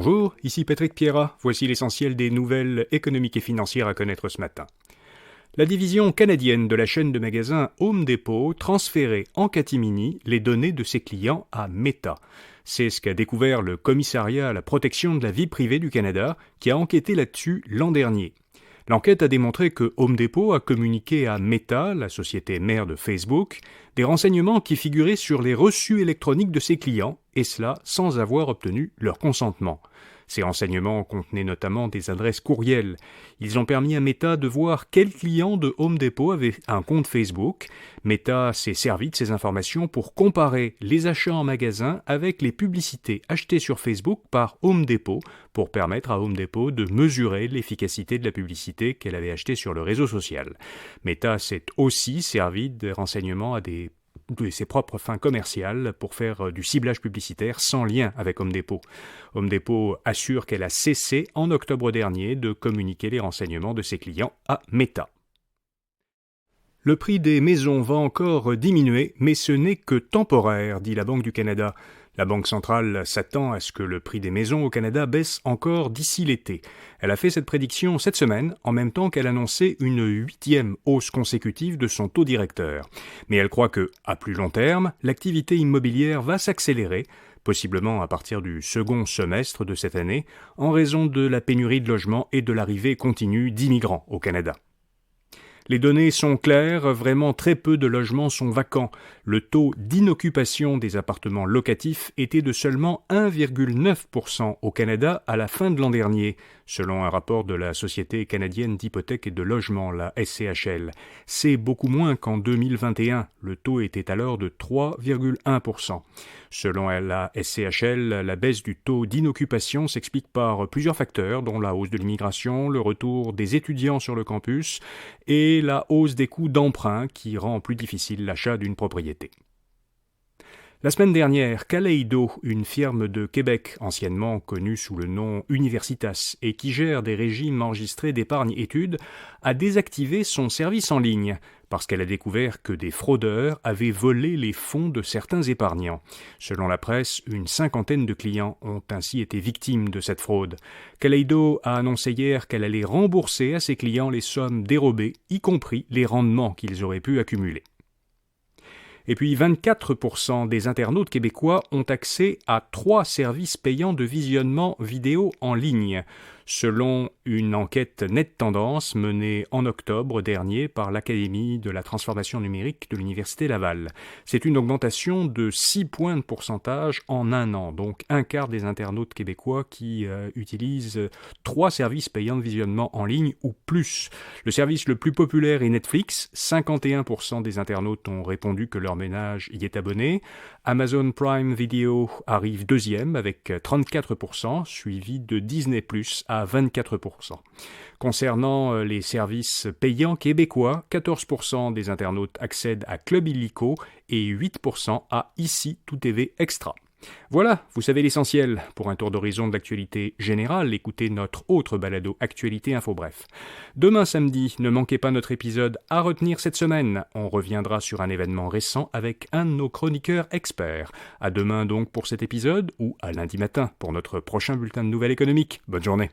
Bonjour, ici Patrick Pierrat. Voici l'essentiel des nouvelles économiques et financières à connaître ce matin. La division canadienne de la chaîne de magasins Home Depot transférait en catimini les données de ses clients à Meta. C'est ce qu'a découvert le Commissariat à la protection de la vie privée du Canada, qui a enquêté là-dessus l'an dernier. L'enquête a démontré que Home Depot a communiqué à Meta, la société mère de Facebook, des renseignements qui figuraient sur les reçus électroniques de ses clients, et cela sans avoir obtenu leur consentement. Ces renseignements contenaient notamment des adresses courriels. Ils ont permis à Meta de voir quels clients de Home Depot avaient un compte Facebook. Meta s'est servi de ces informations pour comparer les achats en magasin avec les publicités achetées sur Facebook par Home Depot pour permettre à Home Depot de mesurer l'efficacité de la publicité qu'elle avait achetée sur le réseau social. Meta s'est aussi servi des renseignements à de ses propres fins commerciales pour faire du ciblage publicitaire sans lien avec Home Depot. Home Depot assure qu'elle a cessé en octobre dernier de communiquer les renseignements de ses clients à Meta. Le prix des maisons va encore diminuer, mais ce n'est que temporaire, dit la Banque du Canada. La Banque centrale s'attend à ce que le prix des maisons au Canada baisse encore d'ici l'été. Elle a fait cette prédiction cette semaine, en même temps qu'elle annonçait une 8e hausse consécutive de son taux directeur. Mais elle croit que, à plus long terme, l'activité immobilière va s'accélérer, possiblement à partir du second semestre de cette année, en raison de la pénurie de logements et de l'arrivée continue d'immigrants au Canada. Les données sont claires, vraiment très peu de logements sont vacants. Le taux d'inoccupation des appartements locatifs était de seulement 1,9% au Canada à la fin de l'an dernier, selon un rapport de la Société canadienne d'hypothèques et de logement, la SCHL. C'est beaucoup moins qu'en 2021, le taux était alors de 3,1%. Selon la SCHL, la baisse du taux d'inoccupation s'explique par plusieurs facteurs, dont la hausse de l'immigration, le retour des étudiants sur le campus et la hausse des coûts d'emprunt qui rend plus difficile l'achat d'une propriété. La semaine dernière, Kaleido, une firme de Québec, anciennement connue sous le nom Universitas et qui gère des régimes enregistrés d'épargne-études, a désactivé son service en ligne parce qu'elle a découvert que des fraudeurs avaient volé les fonds de certains épargnants. Selon la presse, une 50aine de clients ont ainsi été victimes de cette fraude. Kaleido a annoncé hier qu'elle allait rembourser à ses clients les sommes dérobées, y compris les rendements qu'ils auraient pu accumuler. Et puis 24% des internautes québécois ont accès à 3 services payants de visionnement vidéo en ligne, selon une enquête Net Tendance menée en octobre dernier par l'Académie de la transformation numérique de l'Université Laval. C'est une augmentation de 6 points de pourcentage en un an, donc un quart des internautes québécois qui utilisent 3 services payants de visionnement en ligne ou plus. Le service le plus populaire est Netflix, 51% des internautes ont répondu que leur ménage y est abonné. Amazon Prime Video arrive deuxième avec 34%, suivi de Disney+, à 24%. Concernant les services payants québécois, 14% des internautes accèdent à Club Illico et 8% à Ici Tout TV Extra. Voilà, vous savez l'essentiel. Pour un tour d'horizon de l'actualité générale, écoutez notre autre balado Actualité Info Bref. Demain samedi, ne manquez pas notre épisode à retenir cette semaine. On reviendra sur un événement récent avec un de nos chroniqueurs experts. À demain donc pour cet épisode ou à lundi matin pour notre prochain bulletin de nouvelles économiques. Bonne journée.